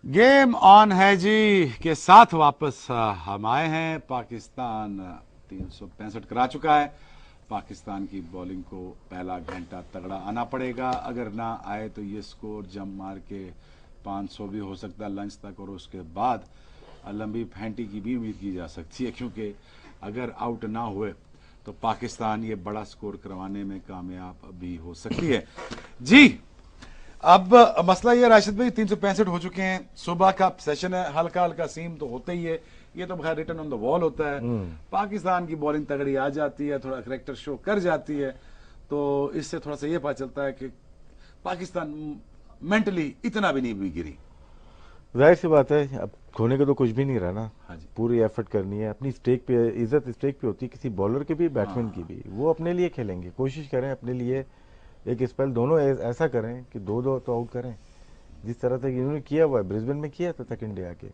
Game on है जी के साथ वापस हम आए हैं। पाकिस्तान 365 करा चुका है। पाकिस्तान की बॉलिंग को पहला घंटा तगड़ा आना पड़ेगा, अगर ना आए तो ये स्कोर जम मार के 500 भी हो सकता है लंच तक, और उसके बाद लंबी फैंटी की भी उम्मीद की जा सकती है, क्योंकि अगर आउट ना हुए तो पाकिस्तान ये बड़ा स्कोर करवाने में कामयाब भी हो सकती है जी। अब मसला ये राशिद भाई, 365 हो चुके हैं, सुबह का सेशन है, हल्का हल्का सीम तो होता ही है, ये तो खैर रिटर्न ऑन द वॉल होता है। पाकिस्तान की बॉलिंग तगड़ी आ जाती है, थोड़ा करेक्टर शो कर जाती है, तो इससे थोड़ा सा ये पता चलता है कि पाकिस्तान मेंटली इतना भी नहीं भी गिरी। जाहिर सी बात है, अब खोने को तो कुछ भी नहीं रहा ना। हाँ जी। पूरी एफर्ट करनी है, अपनी स्टेक पे इज्जत स्टेक पे होती है, किसी बॉलर की भी बैट्समैन की भी। वो अपने लिए खेलेंगे, कोशिश करें अपने लिए एक स्पेल दोनों ऐसा करें कि दो दो तो आउट करें, जिस तरह से इन्होंने किया हुआ है, ब्रिस्बेन में किया था सेकंड डे आके।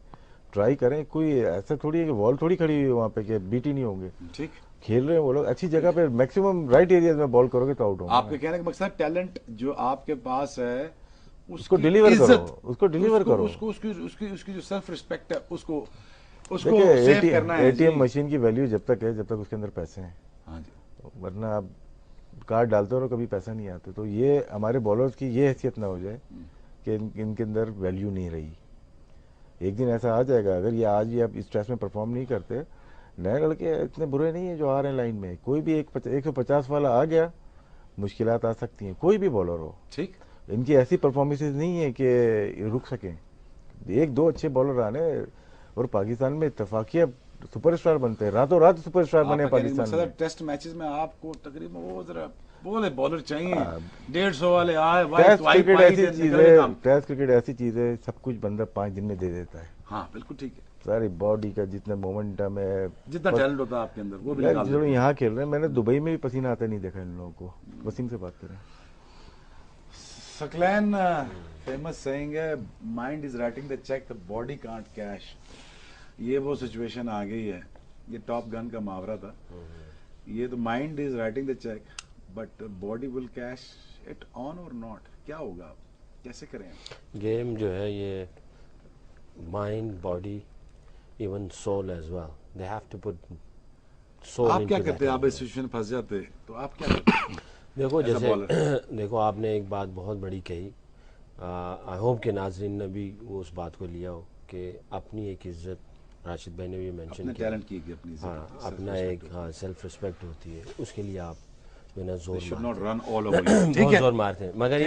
ट्राई करें, कोई ऐसा थोड़ी है कि वॉल थोड़ी खड़ी हुई है वहाँ पे कि बीट ही नहीं होंगे। ठीक, खेल रहे हैं वो लोग अच्छी जगह पे, मैक्सिमम राइट एरियाज में बॉल करोगे तो आउट होंगे। आपके कहने का मकसद टैलेंट जो आपके पास है उसको उसकी डिलीवर करो, इज्जत, उसको डिलीवर करो। उसको उसकी उसकी उसकी जो सेल्फ रिस्पेक्ट है उसको उसको देखिए, सेव करना है जी। एटीएम मशीन की वैल्यू जब तक है, जब तक उसके अंदर पैसे हैं, हाँ जी। वरना आप कार्ड डालते हो और कभी पैसा नहीं आते। तो ये हमारे बॉलर्स की ये हैसियत ना हो जाए कि इनके अंदर वैल्यू नहीं रही। एक दिन ऐसा आ जाएगा, अगर ये आज ही आप इस स्ट्रेस में परफॉर्म नहीं करते, नए लड़के इतने बुरे नहीं है जो आ रहे हैं लाइन में। कोई भी 150 वाला आ गया, मुश्किलात आ सकती हैं, कोई भी बॉलर हो। ठीक, इनकी ऐसी परफॉर्मेंसेज नहीं है कि रुक सकें। एक दो अच्छे बॉलर आने और पाकिस्तान में इत्तेफाकिया सुपरस्टार बनते हैं, रातों रात सुपरस्टार बने आपका कहने का पाकिस्तान मकसद है में। टेस्ट मैचेस में आपको तकरीबन वो जरा बोले बॉलर चाहिए, 150 वाले आए टेस्ट वाइट क्रिकेट वाइट ऐसी चीज निकल गए है, काम। टेस्ट क्रिकेट ऐसी चीज है, सब कुछ बंदा 5 दिन में दे देता है। हाँ बिल्कुल ठीक है, सारी बॉडी का जितना मोमेंटम है, जितना टैलेंट होता है आपके अंदर वो भी यार निकाल जो देते हैं। यहाँ खेल रहे हैं, मैंने दुबई में भी पसीना आता नहीं देखा इन लोगों को। वसीम से बात करें। सकलैन फेमस सेइंग है, mind is writing the cheque, the body can't cash. ये वो सिचुएशन आ गई है, ये टॉप गन का मुहावरा था। ये तो mind is writing the cheque but body will cash it on और नॉट, क्या होगा, कैसे करें? गेम जो है ये mind, body, even soul as well, they have to put soul आप इनटू क्या दैट करते हैं? आप गेम। इस सिचुएशन में फंस जाते तो आप क्या करते? देखो As a जैसे bowler. देखो आपने एक बात बहुत बड़ी कही, आई होप कि नाजरीन ने भी वो उस बात को लिया हो कि अपनी एक इज्जत, राशिद भाई ने भी मेंशन अपने किया, टैलेंट की अपनी इज्जत हाँ होती है, अपना self-respect एक होती हाँ सेल्फ रिस्पेक्ट होती है, उसके लिए आप बिना है। जोर They should मारते not run all over you. ठीक बहुत है, जोर मारते हैं। मगर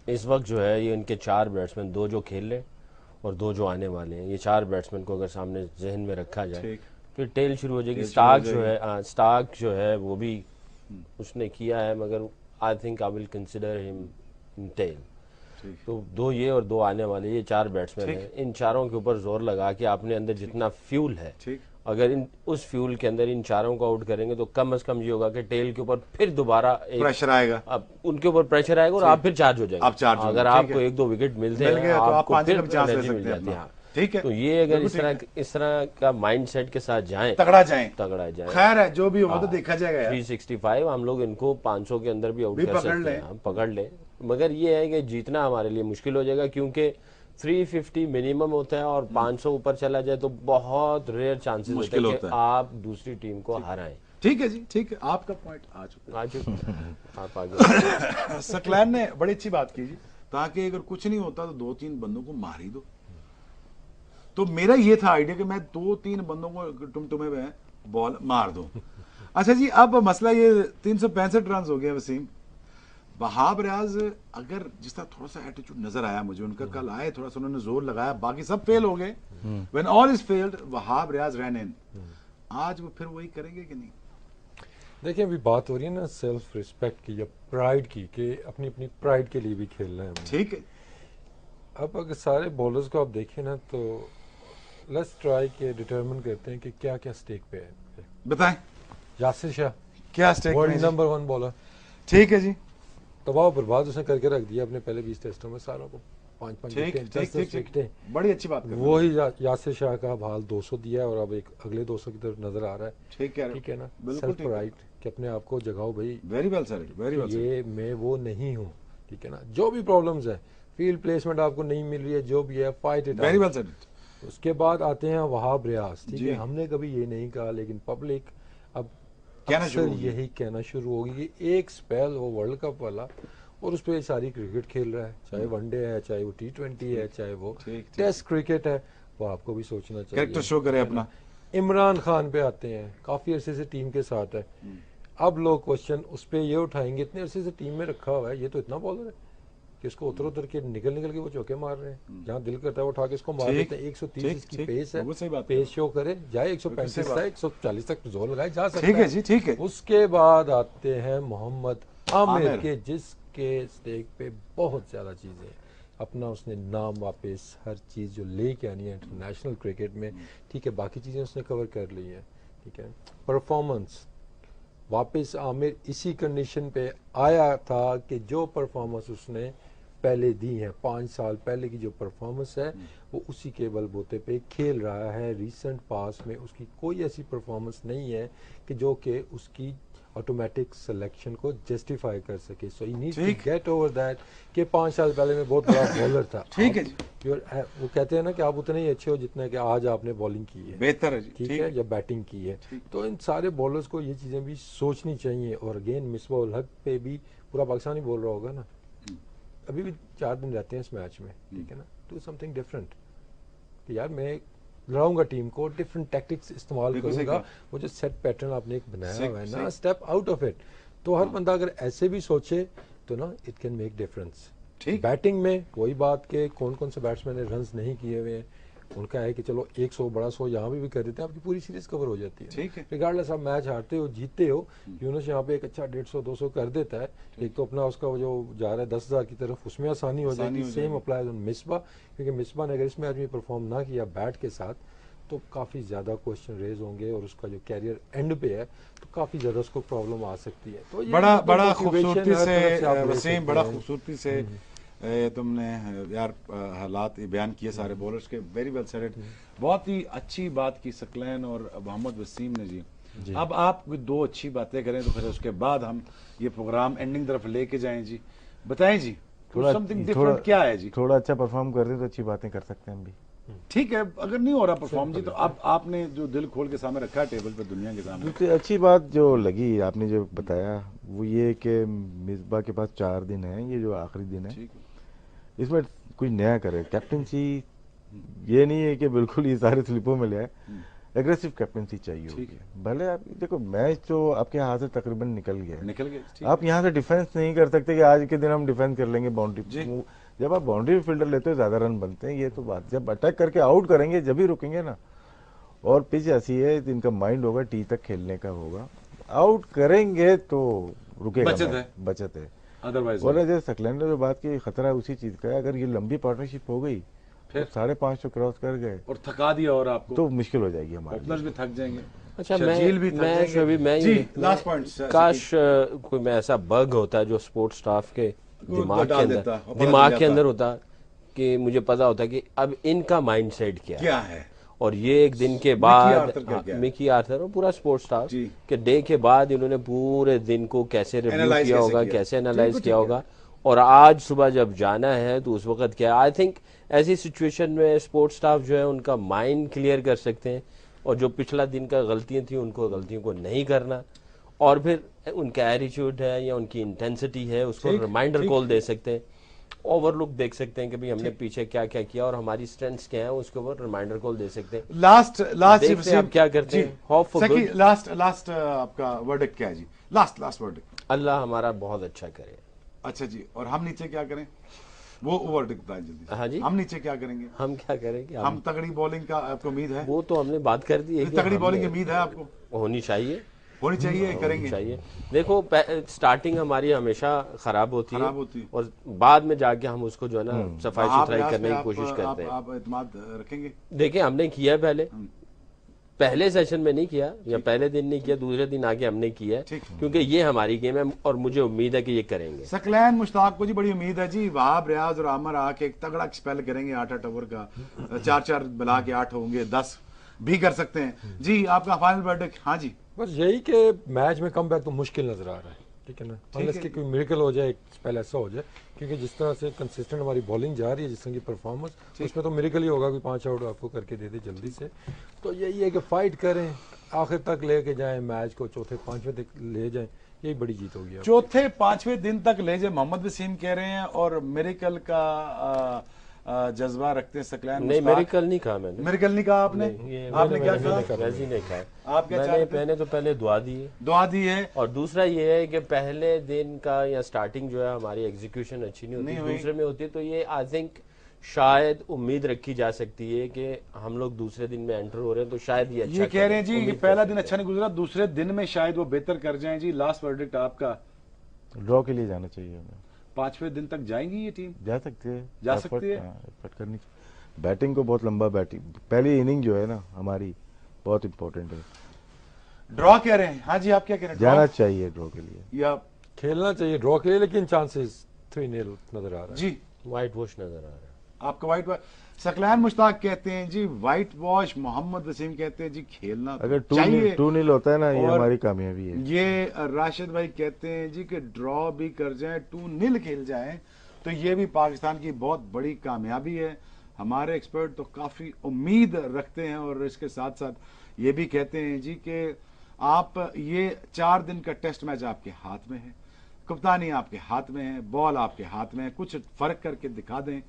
इस वक्त जो है ये इनके 4 बैट्समैन, 2 जो खेल रहे और 2 जो आने वाले हैं, ये 4 बैट्समैन को अगर सामने जहन में रखा जाए ठीक। फिर टेल शुरू हो जाएगी। टेल शुरू हो स्टार्क जो है, स्टार्क जो है वो भी उसने किया है, मगर I think I will consider him in tail. ठीक। तो 2 ये और 2 आने वाले, ये 4 बैट्समैन ठीक। हैं। इन चारों के ऊपर जोर लगा के अपने अंदर जितना फ्यूल है, ठीक, अगर इन उस फ्यूल के अंदर इन चारों को आउट करेंगे तो कम से कम ये होगा कि टेल के ऊपर फिर दोबारा एक प्रेशर आएगा, अब उनके ऊपर प्रेशर आएगा और आप फिर चार्ज हो जाएंगे। आप चार्ज होंगे, अगर ठीक आपको है। 1-2 विकेट मिलते मिल हैं गया तो आप आपको 5 फिर का भी चांस ले एनर्जी मिल सकते हैं जाती है। अपना। हाँ। ठीक है, तो ये अगर बिल्कुल इस तरह का माइंडसेट के साथ जाएं, तगड़ा जाए, तगड़ा जाए, खैर है जो भी होगा तो देखा जाएगा यार। 365 हम लोग इनको 500 के अंदर भी आउट भी कर पकड़ सकते लें। हैं, हम पकड़ ले। मगर ये है कि जीतना हमारे लिए मुश्किल हो जाएगा, क्योंकि 350 मिनिमम होता है और 500 ऊपर चला जाए तो बहुत रेयर चांसेस होते मुश्किल हैं होता कि है। आप दूसरी टीम को हराएं। ठीक है जी, ठीक है, आपका पॉइंट आ चुका आज आप आगे है। सकलैन ने बड़ी अच्छी बात की जी, ताकि अगर कुछ नहीं होता तो 2-3 बंदों को मार ही दो। तो मेरा ये था आइडिया कि मैं 2-3 बंदों को तुम्हें मैं बॉल मार दूं। अच्छा जी, अब मसला ये 365 रन हो गया वसीम। वहाब रियाज, अगर जिस तरह थोड़ा सा एटीट्यूड नजर आया मुझे उनका, कल आए थोड़ा सा उन्होंने जोर लगाया, बाकी सब फेल हो गए। When all is failed Wahab Riaz run in. आज वो फिर वही करेंगे कि नहीं? देखिए, अभी बात हो रही है ना सेल्फ रिस्पेक्ट की या प्राइड की, कि अपनी अपनी प्राइड के लिए भी खेलना है हमें। ठीक है, अब अगर सारे बॉलर्स को आप देखें ना, तो लेट्स ट्राई के डिटरमिन करते हैं कि क्या क्या स्टेक पे है। बताएं यासिर शाह, क्या स्टेक में वर्ल्ड है जी? नंबर 1 बॉलर, ठीक है जी, तबाह बर्बाद उसने करके रख दिया अपने पहले 20 टेस्टों में, सारों को 5-5 ठीक विकेट, ठीक 10-10 ठीक विकेटें। ठीक, बड़ी अच्छी बात कर रहे हैं। वही यासिर शाह का हाल 200 दिया है और अब एक अगले 200 की तरफ नजर आ रहा है। ठीक है, ठीक है ना, बिल्कुल सेल्फ ठीक है। प्राइड कि अपने आप को जगाओ भाई, very well sir, very well sir. ये मैं वो नहीं हूँ। ठीक है ना, जो भी प्रॉब्लम्स है फील्ड प्लेसमेंट आपको नहीं मिल रही है, जो भी है fight it. Very well said. उसके बाद आते हैं वहाब रियाज, ठीक जी। है, हमने कभी ये नहीं कहा, लेकिन पब्लिक अब कहना अक्सर शुरू होगी। यही कहना शुरू होगी कि एक स्पेल वो वर्ल्ड कप वाला और उस पर सारी क्रिकेट खेल रहा है, चाहे वनडे है, चाहे वो T20 है, चाहे वो ठीक। टेस्ट क्रिकेट है, वो आपको भी सोचना चाहिए। कैरेक्टर शो करे अपना। इमरान खान पे आते हैं, काफी अरसे से टीम के साथ है, अब लोग क्वेश्चन उस पर ये उठाएंगे, इतने अरसे से टीम में रखा हुआ है, ये तो इतना बॉलर है कि उसको उतर उतर के निकल के वो चौके मार रहे हैं, जहाँ दिल करता है वो उठा के इसको मार ठीक, देते हैं। 130 ठीक, इसकी ठीक, पेस है, बिल्कुल सही बात है। पेस शो करे, जाए बिल्कुल 135 सही बात। से 140 तक जोर लगाए जा सकता ठीक है जी, ठीक है। उसके बाद आते हैं मोहम्मद आमिर आमिर। के, जिसके स्टेक पे बहुत ज्यादा चीजें हैं, अपना उसने नाम वापस हर चीज जो लेके आनी है इंटरनेशनल क्रिकेट में, ठीक है, बाकी चीजें उसने कवर कर ली है, ठीक है। परफॉर्मेंस वापस आमिर इसी कंडीशन पे आया था कि जो परफॉर्मेंस उसने पहले दी है, 5 साल पहले की जो परफॉर्मेंस है वो उसी के बलबूते पे खेल रहा है। रीसेंट पास में उसकी कोई ऐसी परफॉर्मेंस नहीं है कि जो कि उसकी ऑटोमेटिक सिलेक्शन को जस्टिफाई कर सके। सो ही नीड्स टू ठीक। गेट ओवर दैट कि 5 साल पहले में बहुत बड़ा बॉलर था। ठीक है जी। वो कहते हैं ना कि आप उतने ही अच्छे हो जितना कि आज आपने बॉलिंग की है, बेहतर है जी। ठीक है, या बैटिंग की है। तो इन सारे बॉलर्स को ये चीज़ें भी सोचनी चाहिए। और अगेन मिसबाह उल हक पे भी पूरा पाकिस्तान ही बोल रहा होगा ना, अभी भी 4 दिन रहते हैं इस मैच में, ठीक है ना, डू समथिंग डिफरेंट कि यार मैं लड़ाऊंगा टीम को, डिफरेंट टैक्टिक्स इस्तेमाल बिल्कुल सही करूंगा, कहा। वो जो सेट पैटर्न आपने एक बनाया सही- हुआ है ना, सही। Step out of it. तो हर बंदा अगर ऐसे भी सोचे तो ना इट कैन मेक डिफरेंस। ठीक। बैटिंग में कोई बात के कौन कौन से बैट्समैन ने रन्स नहीं किए हुए हैं, उनका है कि चलो 100 बड़ा 100 यहाँ भी कर देते हैं, आपकी पूरी सीरीज कवर हो जाती है। ठीक है। रिगार्डलेस आप मैच हारते हो जीतते हो, यूनुस यहाँ पे एक अच्छा 150 200 कर देता है, एक तो अपना उसका वो जो जा रहा है 10,000 की तरफ, उसमें आसानी हो आसानी जाएगी। हो सेम जाएगी। अप्लाई ऑन मिसबा, क्योंकि मिसबा ने अगर इस मैच में परफॉर्म ना किया बैट के साथ तो काफ़ी ज़्यादा क्वेश्चन रेज होंगे और उसका जो कैरियर एंड पे है तो काफ़ी ज़्यादा उसको प्रॉब्लम आ सकती है। तो ये बड़ा मतलब बड़ा motivation खूबसूरती हर तरफ से आप ले वसीम, सकते बड़ा हैं। खूबसूरती से तुमने यार हालात ये बयान किए सारे बॉलर्स के, वेरी वेल सेड। बहुत ही अच्छी बात की सकलैन और मोहम्मद वसीम ने जी। अब आप कोई 2 अच्छी बातें करें तो फिर उसके बाद हम ये प्रोग्राम एंडिंग तरफ लेके जाएं जी। बताएं जी, समथिंग डिफरेंट क्या है जी? थोड़ा अच्छा परफॉर्म कर दे तो अच्छी बातें कर सकते हैं हम भी। ठीक है, अगर नहीं हो रहा परफॉर्म जी तो अब आपने जो दिल खोल के सामने रखा है टेबल पे दुनिया के सामने, दूसरी अच्छी बात जो लगी आपने जो बताया वो ये कि मिसबा के पास 4 दिन है, ये जो आखिरी दिन है ठीक है। इसमें कुछ नया करे। कैप्टनसी ये नहीं है कि बिल्कुल ये सारे स्लिपों में ले आए, एग्रेसिव कैप्टनसी चाहिए होगी। भले आप देखो मैच तो आपके हाथ से तकरीबन निकल गया है, निकल गए, ठीक। आप यहाँ से डिफेंस नहीं कर सकते कि आज के दिन हम डिफेंस कर लेंगे बाउंड्री। जब आप बाउंड्री फील्डर लेते हो ज्यादा रन बनते हैं, ये तो बात। जब अटैक करके आउट करेंगे जब ही रुकेंगे ना। और पिच ऐसी है इनका माइंड होगा टी तक खेलने का होगा, आउट करेंगे तो रुकेगा, बचत है। बचत है। अदरवाइज और जो सकलैंड जो बात की खतरा उसी चीज का है, अगर ये लंबी पार्टनरशिप हो गई फिर? तो 550 क्रॉस कर गए और थका दिया और आपको तो मुश्किल हो जाएगी हमारे ओपनर्स भी थक जाएंगे। अच्छा, शर्जील भी थक मैं जाएंगे। शबी मैं जी, ये- लास्ट पॉइंट काश कोई मैं ऐसा बग होता जो स्पोर्ट्स स्टाफ के दिमाग के डाल अंदर देता, और पता दिमाग चल के जाता। अंदर होता कि मुझे पता होता कि अब इनका माइंडसेट क्या है। क्या है। और ये एक दिन के बाद आर्थर का क्या है? मिकी आर्थर और पूरा स्पोर्ट्स स्टाफ जी। के डे के बाद इन्होंने पूरे दिन को कैसे रिव्यू Analyze किया कैसे होगा, किया? कैसे ठीक एनालाइज है, किया ठीक है। होगा, और आज सुबह जब जाना है तो उस वक्त क्या। आई थिंक ऐसी सिचुएशन में स्पोर्ट्स स्टाफ जो है उनका माइंड क्लियर कर सकते हैं और जो पिछला दिन का गलतियां थी उनको गलतियों को नहीं करना, और फिर उनका एटीट्यूड है या उनकी इंटेंसिटी है उसको ठीक, रिमाइंडर ठीक। कॉल दे सकते हैं, ओवरलुक देख सकते हैं कि भाई हमने पीछे क्या क्या किया और हमारी स्ट्रेंथ्स क्या है, उसके ऊपर रिमाइंडर कॉल दे सकते हैं। लास्ट देखते हैं आप क्या करते हैं। Hope for good. लास्ट आपका वर्डिक्ट क्या है जी? Last verdict. अल्लाह हमारा बहुत अच्छा करे। अच्छा जी, और हम नीचे क्या करें? वो वर्डिक्ट बताएं जल्दी से। हाँ जी। हम नीचे क्या करेंगे? हम क्या करेंगे? हम तगड़ी बॉलिंग का आपको उम्मीद है? वो तो हमने बात कर दी है कि तगड़ी बॉलिंग की हमने- उम्मीद है आपको? होनी चाहिए, होनी चाहिए, करेंगे। चाहिए। देखो स्टार्टिंग हमारी हमेशा खराब होती खराब होती है। और बाद में जाके हम उसको जो है ना सफाई आप सुथराई प्रयास करने में की कोशिश करते हैं। आप एतमाद रखेंगे? देखिए हमने किया है पहले सेशन में नहीं किया या पहले दिन नहीं किया, दूसरे दिन आके हमने किया है, ठीक। क्योंकि ये हमारी गेम है और मुझे उम्मीद है कि ये करेंगे। सकलैन मुश्ताक को जी बड़ी उम्मीद है जी, वहाब रियाज और आमर आके एक तगड़ा स्पेल करेंगे 8-8 ओवर का, 4-4 मिला के 8 होंगे, 10 भी कर सकते हैं जी। आपका फाइनल वर्डिक्ट? हाँ जी। बस यही कि मैच में कम बैक तो मुश्किल नजर आ रहा है, ठीक है ना, अनलेस कि कोई मिरेकल हो जाए, एक स्पेल ऐसा हो जाए, क्योंकि जिस तरह से कंसिस्टेंट हमारी बॉलिंग जा रही है, जिस तरह की परफॉर्मेंस, उसमें तो मिरेकल ही होगा, कोई 5 आउट आपको करके दे दे जल्दी से। तो यही है कि फाइट करें, आखिर तक लेके जाएं मैच को, चौथे पांचवें तक ले जाएं, यही बड़ी जीत होगी आपकी। चौथे पांचवें दिन तक ले जाए, मोहम्मद वसीम कह रहे हैं, और मिरेकल का जज्बा रखते हैं सकलैन नहीं, मुश्ताक। मिरेकल नहीं कहा मैंने। मिरेकल नहीं कहा आपने? आपने क्या कहा? वैसे ही नहीं कहा। आप क्या चाहते हैं? मैंने तो पहले दुआ दी है, दुआ दी है, और दूसरा ये है कि पहले दिन का या स्टार्टिंग जो है हमारी एग्जीक्यूशन अच्छी नहीं नहीं होती, हुई। दूसरे में होती है, तो ये आई थिंक शायद उम्मीद रखी जा सकती है कि हम लोग दूसरे दिन में एंटर हो रहे हैं, तो शायद ये अच्छा ये कह रहे हैं जी कि उम्मीद कर पहला सकते दिन हैं। अच्छा नहीं गुजरा, दूसरे दिन में शायद वो बेहतर कर जाएं। जी लास्ट वर्डिक्ट आपका? ड्रॉ के लिए जाना चाहिए हमें। पांचवें दिन तक जाएंगी ये टीम? जा सकते हैं, जा एफर्ट, सकती है? हाँ, एफर्ट करनी चाहिए। बैटिंग को बहुत लंबा बैटिंग, पहली इनिंग जो है ना हमारी बहुत इंपॉर्टेंट है। ड्रॉ कह रहे हैं? हाँ जी, आप क्या कह रहे हैं? जाना ड्रॉ चाहिए ड्रॉ के लिए, या खेलना चाहिए ड्रॉ के लिए, लेकिन चांसेस 3-0 नजर आ रहा है। जी व्हाइट वॉश नजर आ रहा है। आपका व्हाइट वॉश? सकलैन मुश्ताक कहते हैं जी व्हाइट वॉश, मोहम्मद वसीम कहते हैं जी खेलना तो अगर चाहिए। 2-0 होता है ना, ये और हमारी कामयाबी है। ये राशिद भाई कहते हैं जी कि ड्रॉ भी कर जाए, 2-0 खेल जाए, तो ये भी पाकिस्तान की बहुत बड़ी कामयाबी है। हमारे एक्सपर्ट तो काफी उम्मीद रखते हैं, और इसके साथ साथ ये भी कहते हैं जी कि आप ये 4 दिन का टेस्ट मैच आपके हाथ में है, कप्तानी आपके हाथ में है, बॉल आपके हाथ में है, कुछ फर्क करके दिखा दें।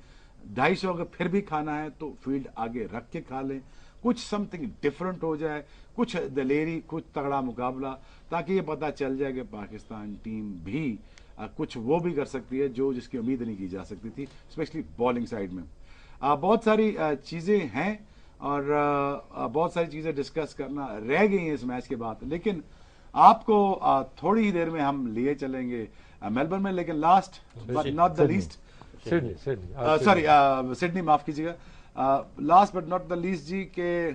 250 अगर फिर भी खाना है तो फील्ड आगे रख के खा लें, कुछ समथिंग डिफरेंट हो जाए, कुछ दलेरी, कुछ तगड़ा मुकाबला, ताकि ये पता चल जाए कि पाकिस्तान टीम भी कुछ वो भी कर सकती है जो जिसकी उम्मीद नहीं की जा सकती थी, स्पेशली बॉलिंग साइड में। बहुत सारी चीज़ें हैं, और बहुत सारी चीज़ें डिस्कस करना रह गई हैं इस मैच के बाद, लेकिन आपको थोड़ी ही देर में हम लिए चलेंगे मेलबर्न में, लेकिन last but not the least, Sydney sorry Sydney, माफ कीजिएगा, last but not the least जी के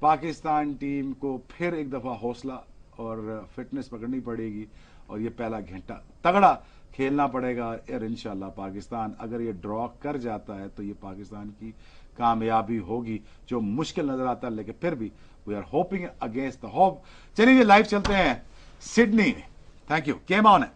पाकिस्तान टीम को फिर एक दफा हौसला और फिटनेस पकड़नी पड़ेगी, और ये पहला घंटा तगड़ा खेलना पड़ेगा। और इंशाल्लाह पाकिस्तान अगर ये ड्रॉ कर जाता है तो ये पाकिस्तान की कामयाबी होगी, जो मुश्किल नजर आता है, लेकिन फिर भी we are hoping against the hope. चलिए लाइव चलते हैं सिडनी में। Thank you. गेम ऑन है।